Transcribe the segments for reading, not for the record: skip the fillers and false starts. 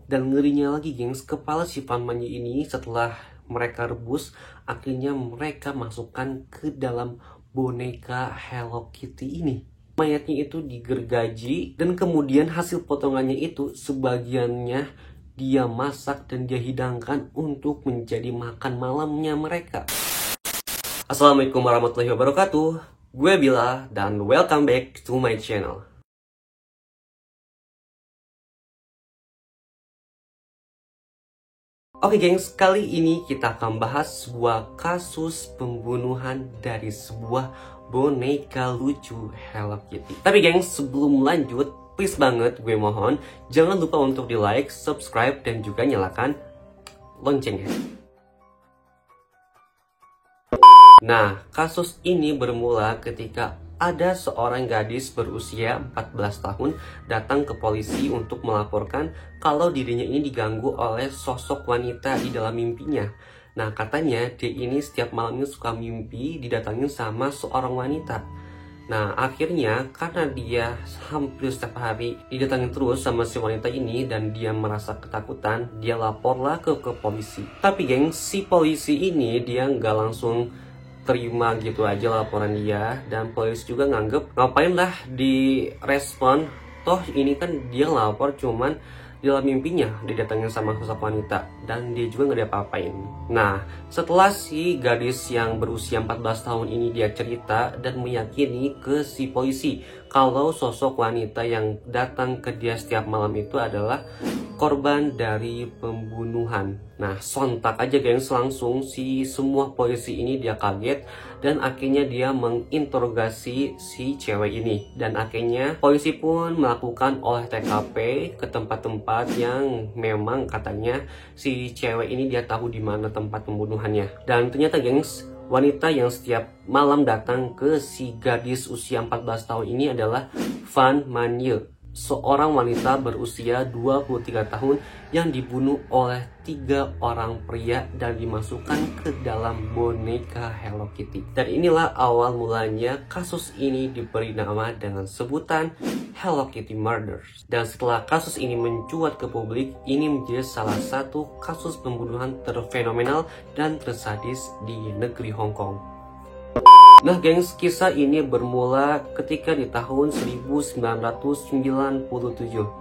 Dan ngerinya lagi gengs, kepala si Fan Man Ye ini setelah mereka rebus, akhirnya mereka masukkan ke dalam boneka Hello Kitty ini. Mayatnya itu digergaji dan kemudian hasil potongannya itu sebagiannya dia masak dan dia hidangkan untuk menjadi makan malamnya mereka. Assalamualaikum warahmatullahi wabarakatuh. Gue Bila dan welcome back to my channel. Oke gengs, kali ini kita akan bahas sebuah kasus pembunuhan dari sebuah boneka lucu Hello Kitty. Tapi gengs, sebelum lanjut, please banget gue mohon jangan lupa untuk di like, subscribe, dan juga nyalakan loncengnya. Nah, kasus ini bermula ketika ada seorang gadis berusia 14 tahun datang ke polisi untuk melaporkan kalau dirinya ini diganggu oleh sosok wanita di dalam mimpinya. Nah, katanya dia ini setiap malamnya suka mimpi didatangin sama seorang wanita. Nah, akhirnya karena dia hampir setiap hari didatangin terus sama si wanita ini dan dia merasa ketakutan, dia laporlah ke polisi. Tapi geng, si polisi ini dia nggak langsung terima gitu aja laporan dia, dan polisi juga nganggep ngapain lah direspon, toh ini kan dia lapor cuman di dalam mimpinya didatengin sama sosok wanita dan dia juga nggak diapa-apain. Nah, setelah si gadis yang berusia 14 tahun ini dia cerita dan meyakini ke si polisi kalau sosok wanita yang datang ke dia setiap malam itu adalah korban dari pembunuhan. Nah, sontak aja gengs, langsung si semua polisi ini dia kaget dan akhirnya dia menginterogasi si cewek ini. Dan akhirnya polisi pun melakukan olah TKP ke tempat-tempat yang memang katanya si cewek ini dia tahu di mana tempat pembunuhannya. Dan ternyata gengs, wanita yang setiap malam datang ke si gadis usia 14 tahun ini adalah Fan Man Ye, seorang wanita berusia 23 tahun yang dibunuh oleh 3 orang pria dan dimasukkan ke dalam boneka Hello Kitty. Dan inilah awal mulanya kasus ini diberi nama dengan sebutan Hello Kitty Murders. Dan setelah kasus ini mencuat ke publik, ini menjadi salah satu kasus pembunuhan terfenomenal dan tersadis di negeri Hong Kong. Nah gengs, kisah ini bermula ketika di tahun 1997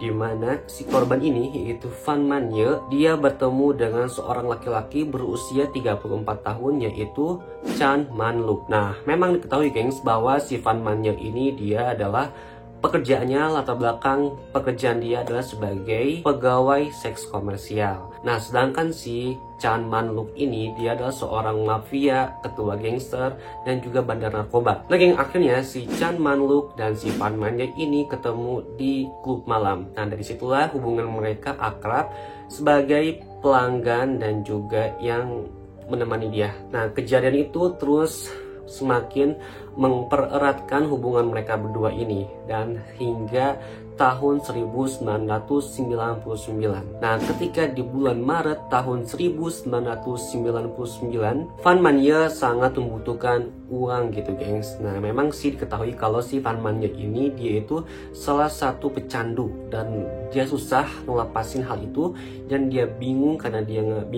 di mana si korban ini yaitu Fan Man Ye, dia bertemu dengan seorang laki-laki berusia 34 tahun yaitu Chan Man Luk. Nah, memang diketahui gengs bahwa si Fan Man Ye ini dia adalah pekerjaannya, latar belakang pekerjaan dia adalah sebagai pegawai seks komersial. Nah, sedangkan si Chan Man Luk ini dia adalah seorang mafia, ketua gangster, dan juga bandar narkoba. Nah, geng, akhirnya si Chan Man Luk dan si Fan Man Ye ini ketemu di klub malam. Nah, dari situlah hubungan mereka akrab sebagai pelanggan dan juga yang menemani dia. Nah, kejadian itu terus semakin mempereratkan hubungan mereka berdua ini dan hingga tahun 1999. Nah, ketika di bulan Maret tahun 1999, Fan Man Ye sangat membutuhkan uang gitu gengs. Nah, memang sih diketahui kalau si Fan Man Ye ini dia itu salah satu pecandu dan dia susah ngelepasin hal itu dan dia bingung karena dia nggak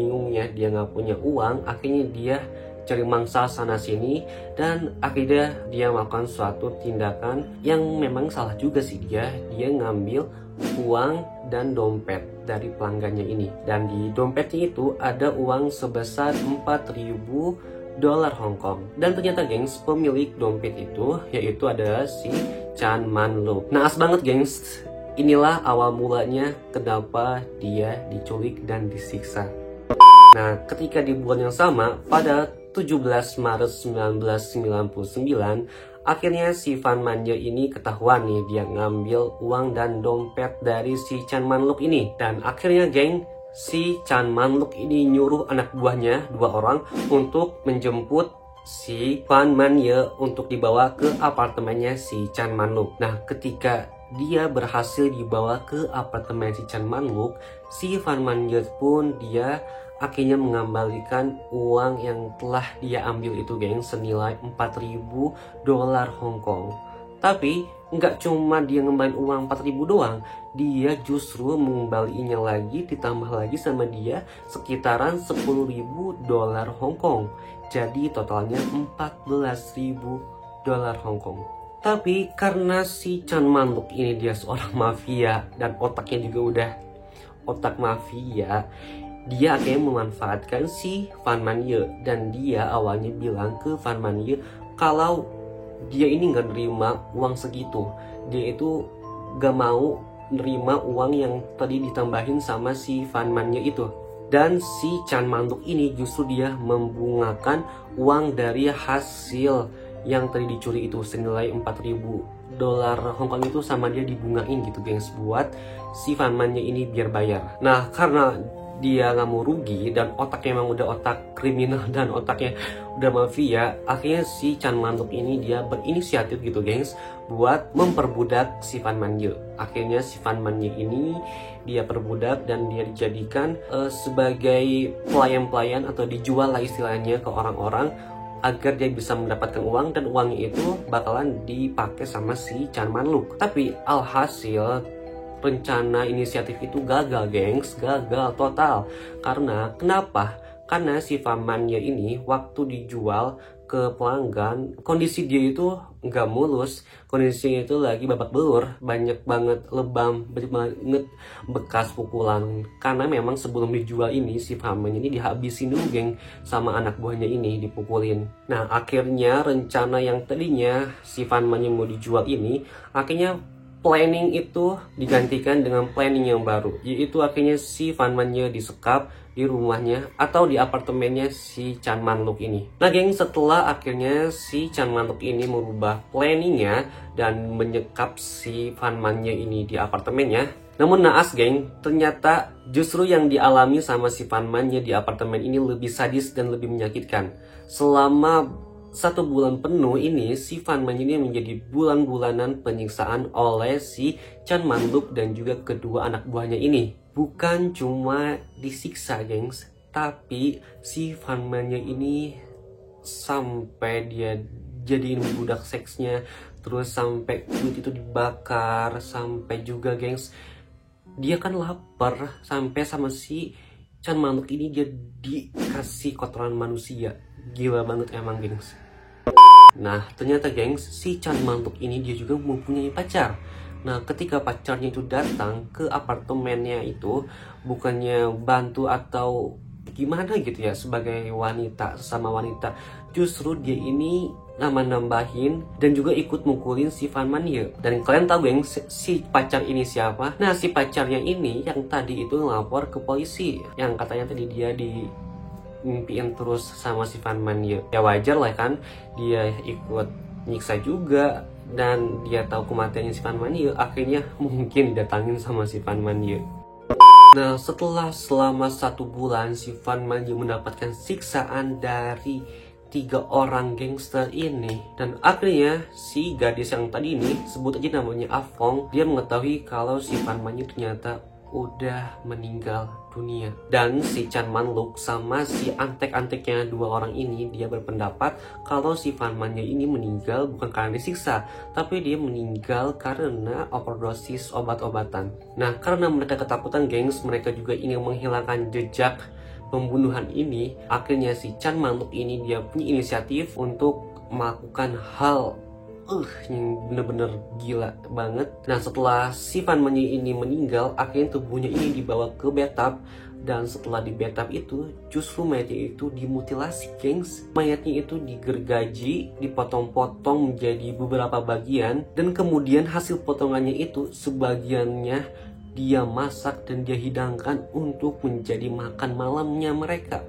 punya uang. Akhirnya dia cari mangsa sana sini dan akhirnya dia melakukan suatu tindakan yang memang salah juga sih. Dia ngambil uang dan dompet dari pelanggannya ini, dan di dompetnya itu ada uang sebesar 4.000 dolar Hong Kong. Dan ternyata gengs, pemilik dompet itu yaitu adalah si Chan Man Luk. Naas banget gengs, inilah awal mulanya kenapa dia diculik dan disiksa. Nah, ketika di bulan yang sama pada 17 Maret 1999, akhirnya si Fan Man Ye ini ketahuan nih dia ngambil uang dan dompet dari si Chan Man Luk ini. Dan akhirnya geng, si Chan Man Luk ini nyuruh anak buahnya 2 orang untuk menjemput si Fan Man Ye untuk dibawa ke apartemennya si Chan Man Luk. Nah, ketika dia berhasil dibawa ke apartemen si Chan Man Luk, si Fan Man Ye pun dia akhirnya mengembalikan uang yang telah dia ambil itu geng senilai 4.000 dolar Hong Kong. Tapi nggak cuma dia ngembaliin uang 4.000 doang, dia justru mengembaliinnya lagi, ditambah lagi sama dia sekitaran 10.000 dolar Hong Kong. Jadi totalnya 14.000 dolar Hong Kong. Tapi karena si Chan Man-luk ini dia seorang mafia dan otaknya juga udah otak mafia, dia akhirnya memanfaatkan si Fan Man-ye. Dan dia awalnya bilang ke Fan Man-ye kalau dia ini nggak nerima uang segitu. Dia itu gak mau nerima uang yang tadi ditambahin sama si Fan Man-ye itu. Dan si Chan Man-luk ini justru dia membungakan uang dari hasil yang tadi dicuri itu senilai 4.000 dolar Hong Kong itu sama dia dibungain gitu gengs, buat si Fan Man-nya ini biar bayar. Nah karena dia nggak mau rugi dan otaknya emang udah otak kriminal dan otaknya udah mafia, akhirnya si Chan Man-luk ini dia berinisiatif gitu gengs buat memperbudak si Fan Man-ye. Akhirnya si Fan Man-ye ini dia perbudak dan dia dijadikan sebagai pelayan-pelayan atau dijual lah istilahnya ke orang-orang agar dia bisa mendapatkan uang, dan uangnya itu bakalan dipakai sama si Chan Man-luk. Tapi alhasil rencana inisiatif itu gagal gengs, gagal total. Karena kenapa? Karena si Fan Man-ye ini waktu dijual ke pelanggan, kondisi dia itu nggak mulus, kondisinya itu lagi babak belur, banyak banget lebam, banyak banget bekas pukulan. Karena memang sebelum dijual ini si Fan Man ini dihabisin dulu geng sama anak buahnya ini, dipukulin. Nah akhirnya rencana yang tadinya si Fan Man yang mau dijual ini, akhirnya planning itu digantikan dengan planning yang baru, yaitu akhirnya si Fan Man-nya disekap di rumahnya atau di apartemennya si Chan Man-luk ini. Nah geng, setelah akhirnya si Chan Man-luk ini merubah planningnya dan menyekap si Fan Man-nya ini di apartemennya, namun naas geng, ternyata justru yang dialami sama si Fan Man-nya di apartemen ini lebih sadis dan lebih menyakitkan. Selama 1 bulan penuh ini, si Fan Man ini menjadi bulan-bulanan penyiksaan oleh si Chan Man-luk dan juga kedua anak buahnya ini. Bukan cuma disiksa gengs, tapi si Fan Man ini sampai dia jadiin budak seksnya, terus sampai kulit itu dibakar, sampai juga gengs dia kan lapar, sampai sama si Chan Man-luk ini dia dikasih kotoran manusia. Gila banget emang gengs. Nah ternyata gengs, si Chan Man-luk ini dia juga mempunyai pacar. Nah ketika pacarnya itu datang ke apartemennya itu, bukannya bantu atau gimana gitu ya sebagai wanita, sama wanita, justru dia ini nambah-nambahin dan juga ikut mukulin si Fan Man-ye. Dan kalian tahu gengs, si pacar ini siapa? Nah si pacarnya ini yang tadi itu ngelapor ke polisi, yang katanya tadi dia dimimpiin terus sama si Fan Man-ye. Ya wajar lah kan, dia ikut nyiksa juga dan dia tahu kematiannya si Fan Man-ye, akhirnya mungkin didatangin sama si Fan Man-ye. Nah selama 1 bulan si Fan Man-ye mendapatkan siksaan dari 3 orang gangster ini, dan akhirnya si gadis yang tadi ini, sebut aja namanya Afong, dia mengetahui kalau si Fan Man-ye ternyata udah meninggal dunia. Dan si Chan Man-luk sama si antek-anteknya 2 orang ini, dia berpendapat kalau si Fan Man-nya ini meninggal bukan karena disiksa, tapi dia meninggal karena overdosis obat-obatan. Nah karena mereka ketakutan gengs, mereka juga ingin menghilangkan jejak pembunuhan ini. Akhirnya si Chan Man-luk ini dia punya inisiatif untuk melakukan hal yang bener-bener gila banget. Nah setelah si Fan Man-nya ini meninggal, akhirnya tubuhnya ini dibawa ke bathtub. Dan setelah di bathtub itu, justru mayatnya itu dimutilasi gengs. Mayatnya itu digergaji, dipotong-potong menjadi beberapa bagian, dan kemudian hasil potongannya itu sebagiannya dia masak dan dia hidangkan untuk menjadi makan malamnya mereka.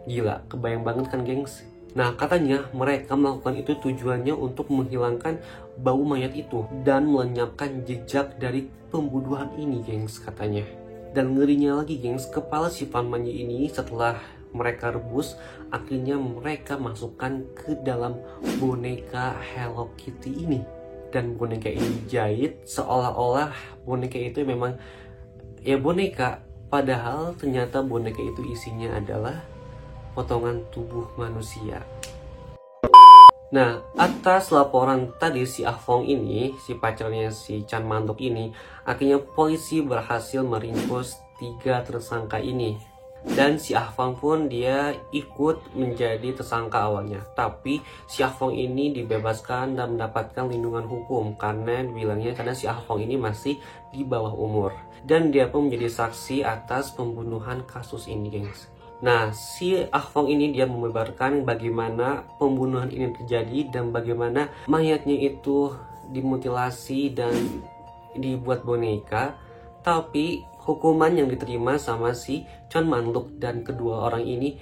Gila, kebayang banget kan gengs. Nah katanya mereka melakukan itu tujuannya untuk menghilangkan bau mayat itu dan melenyapkan jejak dari pembunuhan ini gengs katanya. Dan ngerinya lagi gengs, kepala si Fan Man-nya ini setelah mereka rebus, akhirnya mereka masukkan ke dalam boneka Hello Kitty ini. Dan boneka ini dijahit seolah-olah boneka itu memang ya boneka, padahal ternyata boneka itu isinya adalah potongan tubuh manusia. Nah, atas laporan tadi si Ah Fong ini, si pacarnya si Chan Man-duk ini, akhirnya polisi berhasil meringkus 3 tersangka ini. Dan si Ah Fong pun dia ikut menjadi tersangka awalnya. Tapi si Ah Fong ini dibebaskan dan mendapatkan lindungan hukum karena si Ah Fong ini masih di bawah umur. Dan dia pun menjadi saksi atas pembunuhan kasus ini, gengs. Nah, si Ah Fong ini dia membeberkan bagaimana pembunuhan ini terjadi dan bagaimana mayatnya itu dimutilasi dan dibuat boneka. Tapi hukuman yang diterima sama si Chan Man-duk dan kedua orang ini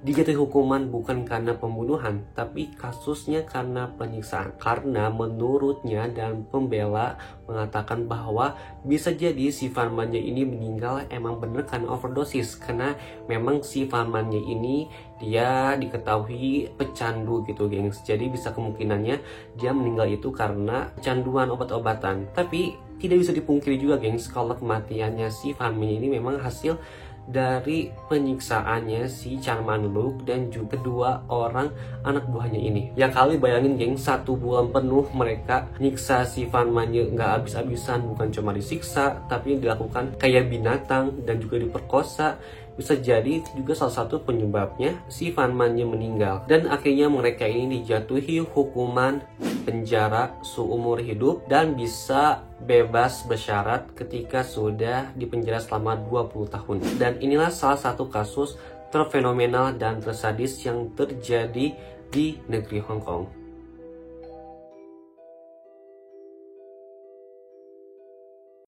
dijatuhi hukuman bukan karena pembunuhan, tapi kasusnya karena penyiksaan. Karena menurutnya dan pembela mengatakan bahwa bisa jadi si Farmannya ini meninggal emang bener karena overdosis. Karena memang si Farmannya ini dia diketahui pecandu gitu, gengs. Jadi bisa kemungkinannya dia meninggal itu karena kecanduan obat-obatan. Tapi tidak bisa dipungkiri juga, gengs, kalau kematiannya si Farmannya ini memang hasil dari penyiksaannya si Chan Man-duk dan juga kedua orang anak buahnya ini. Ya kali bayangin, geng, 1 bulan penuh mereka nyiksa si Farmannya nggak habis-habisan, bukan cuma disiksa tapi dilakukan kayak binatang dan juga diperkosa. Bisa jadi itu juga salah satu penyebabnya si Farmannya meninggal. Dan akhirnya mereka ini dijatuhi hukuman penjara seumur hidup dan bisa bebas bersyarat ketika sudah dipenjara selama 20 tahun. Dan inilah salah satu kasus terfenomenal dan tersadis yang terjadi di negeri Hong Kong.